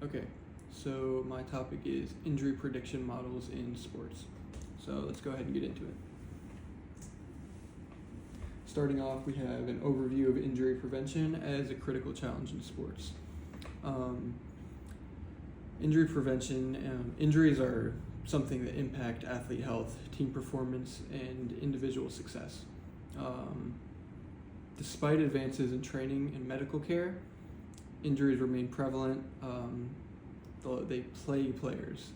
Okay, so my topic is injury prediction models in sports. So let's go ahead and get into it. Starting off, we have an overview of injury prevention as a critical challenge in sports. Injury prevention, injuries are something that impact athlete health, team performance, and individual success. Despite advances in training and medical care, injuries remain prevalent. They plague players,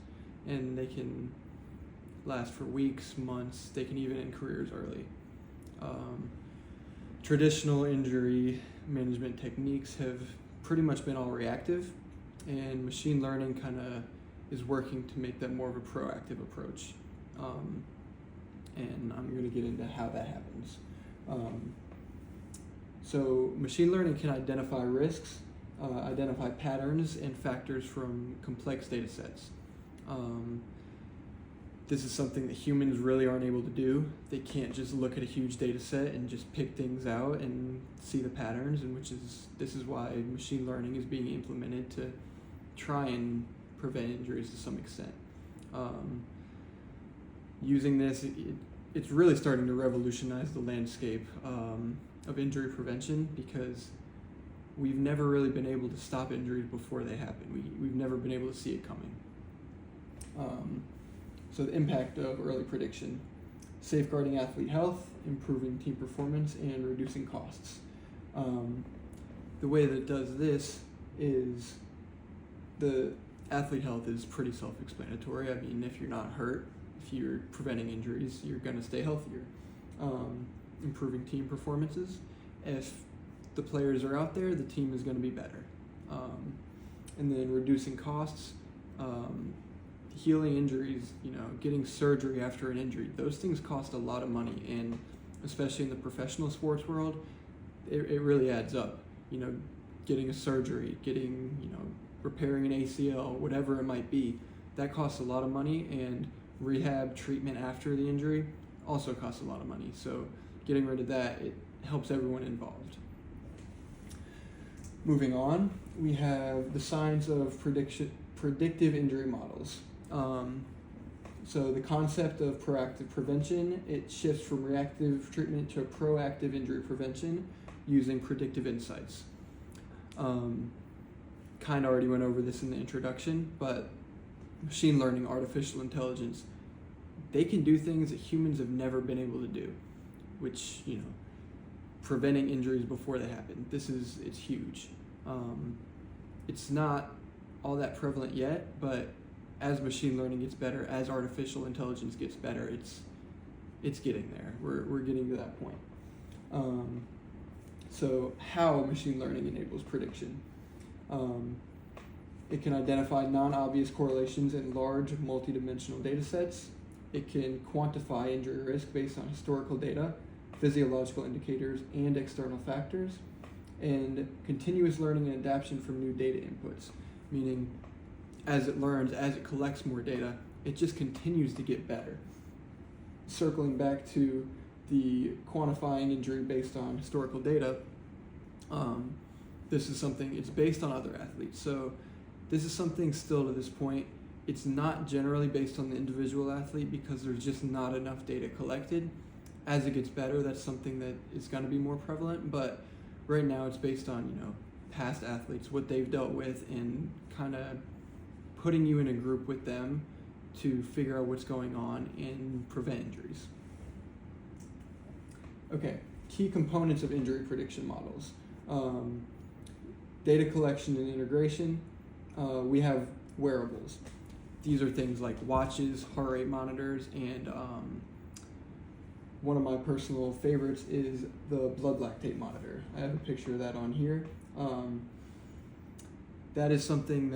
and they can last for weeks, months. They can even end careers early. Traditional injury management techniques have pretty much been all reactive, and machine learning kind of is working to make that more of a proactive approach. And I'm going to get into how that happens. So machine learning can identify risks, identify patterns and factors from complex data sets. This is something that humans really aren't able to do. They can't just look at a huge data set and just pick things out and see the patterns, and this is why machine learning is being implemented to try and prevent injuries to some extent. Using this, it's really starting to revolutionize the landscape of injury prevention, because we've never really been able to stop injuries before they happen. We've never been able to see it coming. So the impact of early prediction: safeguarding athlete health, improving team performance, and reducing costs. The way that it does this is the athlete health is pretty self-explanatory. I mean, if you're not hurt, if you're preventing injuries, you're going to stay healthier. Improving team performances: if the players are out there, the team is going to be better. And then reducing costs, healing injuries, getting surgery after an injury. Those things cost a lot of money, and especially in the professional sports world, it really adds up. Getting a surgery, repairing an ACL, whatever it might be, that costs a lot of money, and rehab treatment after the injury also costs a lot of money. So getting rid of that, it helps everyone involved. Moving on, we have the science of predictive injury models. So the concept of proactive prevention, it shifts from reactive treatment to proactive injury prevention using predictive insights. Kind of already went over this in the introduction, but machine learning, artificial intelligence, they can do things that humans have never been able to do, which, preventing injuries before they happen. It's huge. It's not all that prevalent yet, but as machine learning gets better, as artificial intelligence gets better, it's getting there. We're getting to that point. So how machine learning enables prediction? It can identify non-obvious correlations in large multidimensional data sets. It can quantify injury risk based on historical data, physiological indicators, and external factors. And continuous learning and adaptation from new data inputs, meaning as it learns, as it collects more data, it just continues to get better. Circling back to the quantifying injury based on historical data, this is something, it's based on other athletes. So this is something still to this point, it's not generally based on the individual athlete because there's just not enough data collected. As it gets better, that's something that is going to be more prevalent, but right now it's based on, past athletes, what they've dealt with, and kind of putting you in a group with them to figure out what's going on and prevent injuries. Okay, key components of injury prediction models. Data collection and integration. We have wearables. These are things like watches, heart rate monitors, and one of my personal favorites is the blood lactate monitor. I have a picture of that on here. That is something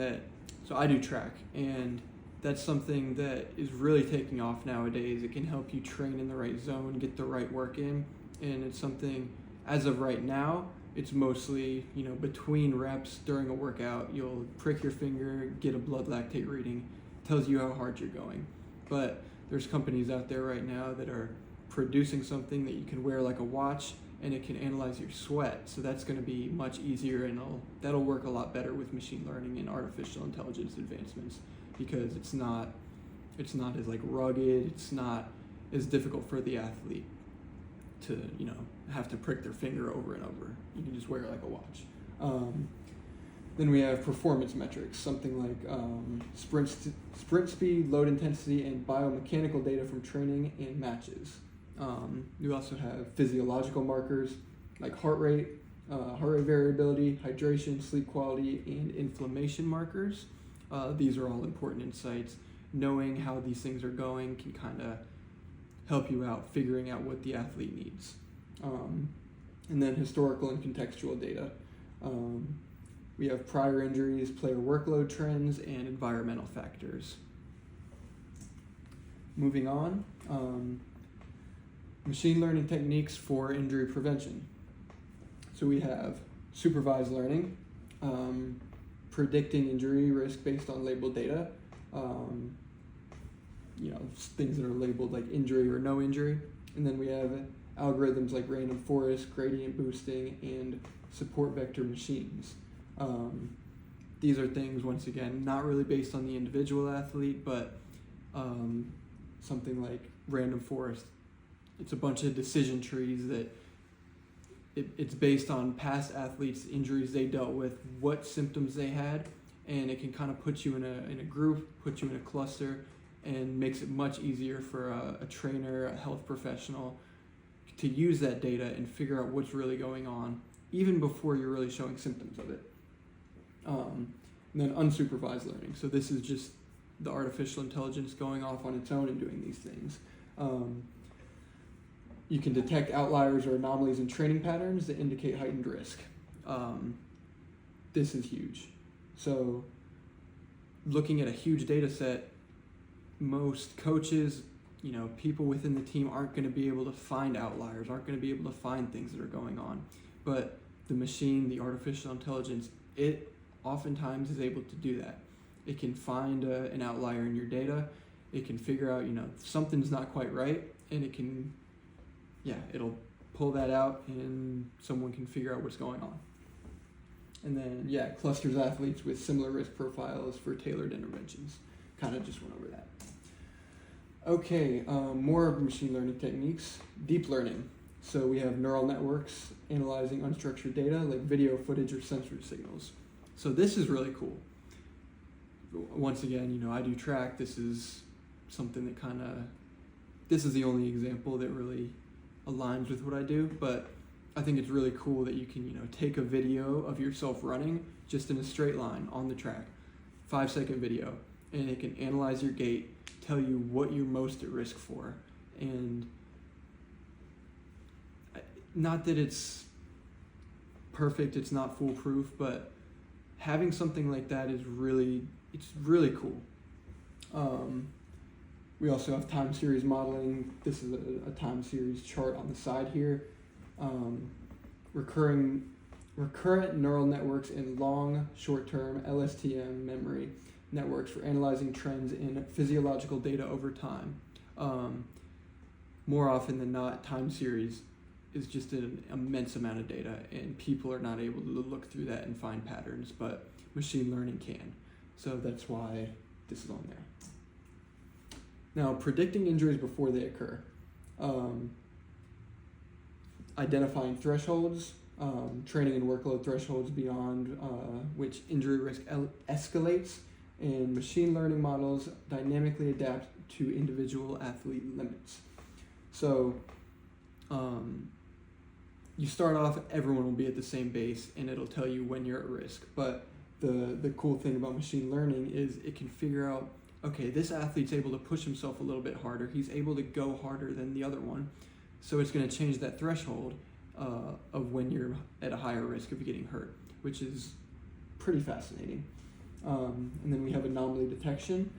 so I do track, and that's something that is really taking off nowadays. It can help you train in the right zone, get the right work in, and it's something, as of right now, it's mostly, between reps during a workout, you'll prick your finger, get a blood lactate reading, tells you how hard you're going. But there's companies out there right now that are producing something that you can wear like a watch, and it can analyze your sweat. So that's going to be much easier, and that'll work a lot better with machine learning and artificial intelligence advancements, because it's not as like rugged. It's not as difficult for the athlete to have to prick their finger over and over. You can just wear it like a watch. Then we have performance metrics, something like sprint speed, load intensity, and biomechanical data from training and matches. You also have physiological markers like heart rate variability, hydration, sleep quality, and inflammation markers. These are all important insights. Knowing how these things are going can kind of help you out figuring out what the athlete needs. And then historical and contextual data. We have prior injuries, player workload trends, and environmental factors. Moving on, machine learning techniques for injury prevention. So we have supervised learning, predicting injury risk based on labeled data, things that are labeled like injury or no injury. And then we have algorithms like random forest, gradient boosting, and support vector machines. These are things, once again, not really based on the individual athlete, but something like random forest. It's a bunch of decision trees that it's based on past athletes' injuries they dealt with, what symptoms they had, and it can kind of put you in a group, put you in a cluster, and makes it much easier for a trainer, a health professional, to use that data and figure out what's really going on, even before you're really showing symptoms of it. And then unsupervised learning. So this is just the artificial intelligence going off on its own and doing these things. You can detect outliers or anomalies in training patterns that indicate heightened risk. This is huge. So looking at a huge data set, most coaches, people within the team aren't going to be able to find outliers, aren't going to be able to find things that are going on. But the machine, the artificial intelligence, it oftentimes is able to do that. It can find an outlier in your data. It can figure out, something's not quite right, and it'll pull that out, and someone can figure out what's going on. And then, clusters athletes with similar risk profiles for tailored interventions. Kind of just went over that. Okay, more machine learning techniques. Deep learning. So we have neural networks analyzing unstructured data like video footage or sensor signals. So this is really cool. Once again, I do track. This is something that this is the only example that really aligns with what I do, but I think it's really cool that you can, take a video of yourself running just in a straight line on the track, 5-second video, and it can analyze your gait, tell you what you're most at risk for. And not that it's perfect, it's not foolproof, but having something like that is really cool. We also have time series modeling. This is a time series chart on the side here. Recurrent neural networks and long, short-term LSTM memory networks for analyzing trends in physiological data over time. More often than not, time series is just an immense amount of data, and people are not able to look through that and find patterns, but machine learning can. So that's why this is on there. Now, predicting injuries before they occur. Identifying thresholds, training and workload thresholds beyond which injury risk escalates, and machine learning models dynamically adapt to individual athlete limits. So you start off, everyone will be at the same base, and it'll tell you when you're at risk. But the cool thing about machine learning is it can figure out, okay, this athlete's able to push himself a little bit harder. He's able to go harder than the other one. So it's going to change that threshold of when you're at a higher risk of getting hurt, which is pretty fascinating. And then we have anomaly detection,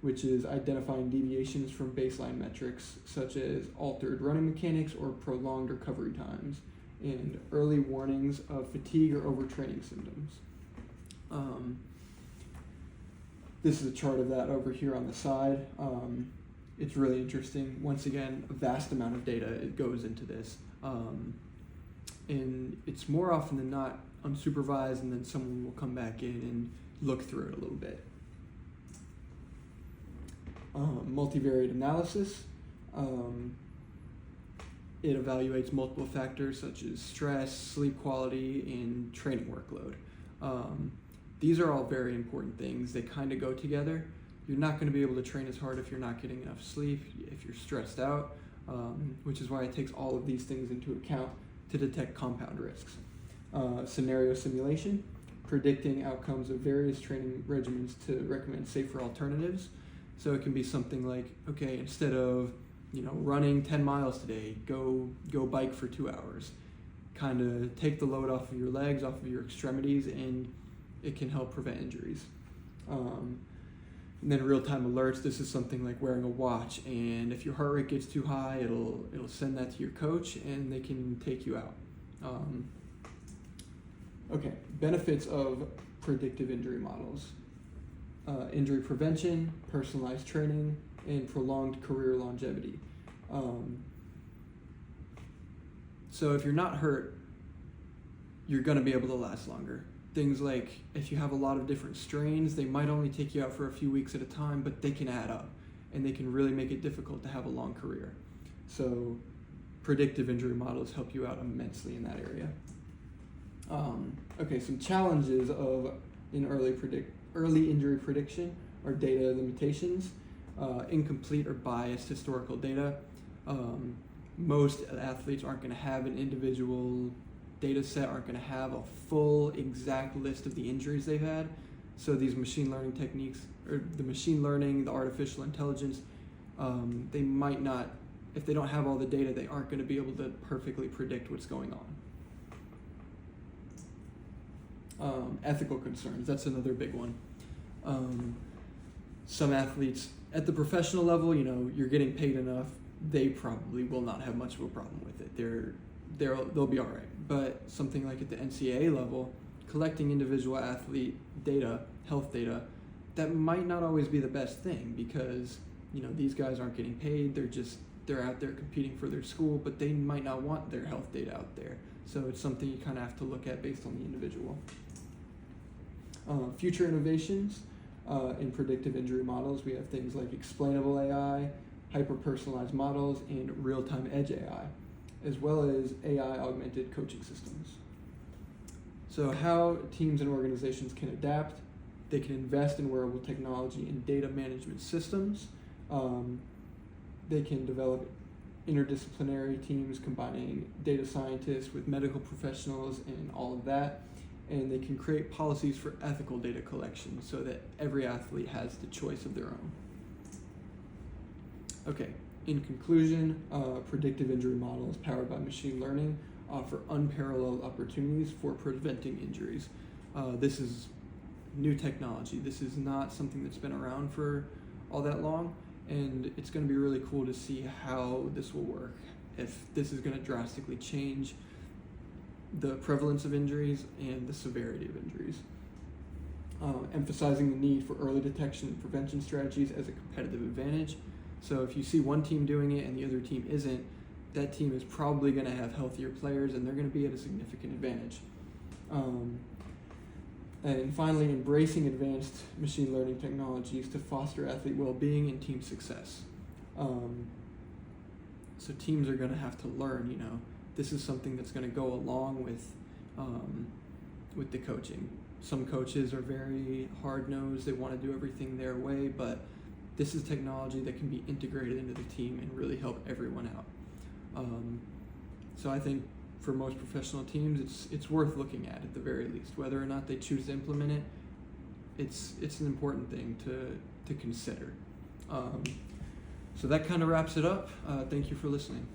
which is identifying deviations from baseline metrics, such as altered running mechanics or prolonged recovery times, and early warnings of fatigue or overtraining symptoms. This is a chart of that over here on the side. It's really interesting. Once again, a vast amount of data goes into this. and it's more often than not unsupervised, and then someone will come back in and look through it a little bit. Multivariate analysis. It evaluates multiple factors such as stress, sleep quality, and training workload. These are all very important things. They kind of go together. You're not going to be able to train as hard if you're not getting enough sleep, if you're stressed out, which is why it takes all of these things into account to detect compound risks. Scenario simulation, predicting outcomes of various training regimens to recommend safer alternatives. So it can be something like, okay, instead of running 10 miles today, go bike for 2 hours. Kind of take the load off of your legs, off of your extremities, and it can help prevent injuries. And then real-time alerts. This is something like wearing a watch, and if your heart rate gets too high, it'll send that to your coach, and they can take you out. Okay, benefits of predictive injury models. Injury prevention, personalized training, and prolonged career longevity. So if you're not hurt, you're going to be able to last longer. Things like if you have a lot of different strains, they might only take you out for a few weeks at a time, but they can add up, and they can really make it difficult to have a long career. So predictive injury models help you out immensely in that area. Okay, some challenges in early injury prediction are data limitations, incomplete or biased historical data. Most athletes aren't going to have an individual data set, aren't going to have a full exact list of the injuries they've had. So these machine learning techniques, or the machine learning, the artificial intelligence, they might not, if they don't have all the data, they aren't going to be able to perfectly predict what's going on. Ethical concerns, that's another big one. Some athletes at the professional level, you're getting paid enough, they probably will not have much of a problem with it. They'll be all right. But something like at the NCAA level, collecting individual athlete data, health data, that might not always be the best thing, because these guys aren't getting paid. They're out there competing for their school, but they might not want their health data out there. So it's something you kind of have to look at based on the individual. Future innovations in predictive injury models, we have things like explainable AI, hyper-personalized models, and real-time edge AI, as well as AI-augmented coaching systems. So how teams and organizations can adapt: they can invest in wearable technology and data management systems. They can develop interdisciplinary teams combining data scientists with medical professionals and all of that. And they can create policies for ethical data collection so that every athlete has the choice of their own. Okay, in conclusion, predictive injury models powered by machine learning offer unparalleled opportunities for preventing injuries. This is new technology. This is not something that's been around for all that long, and it's going to be really cool to see how this will work, if this is going to drastically change the prevalence of injuries and the severity of injuries. Emphasizing the need for early detection and prevention strategies as a competitive advantage. So if you see one team doing it and the other team isn't, that team is probably going to have healthier players, and they're going to be at a significant advantage. And finally, embracing advanced machine learning technologies to foster athlete well-being and team success. So teams are going to have to learn, this is something that's going to go along with the coaching. Some coaches are very hard-nosed, they want to do everything their way, but this is technology that can be integrated into the team and really help everyone out. So I think for most professional teams, it's worth looking at the very least. Whether or not they choose to implement it, it's an important thing to consider. So that kind of wraps it up. Thank you for listening.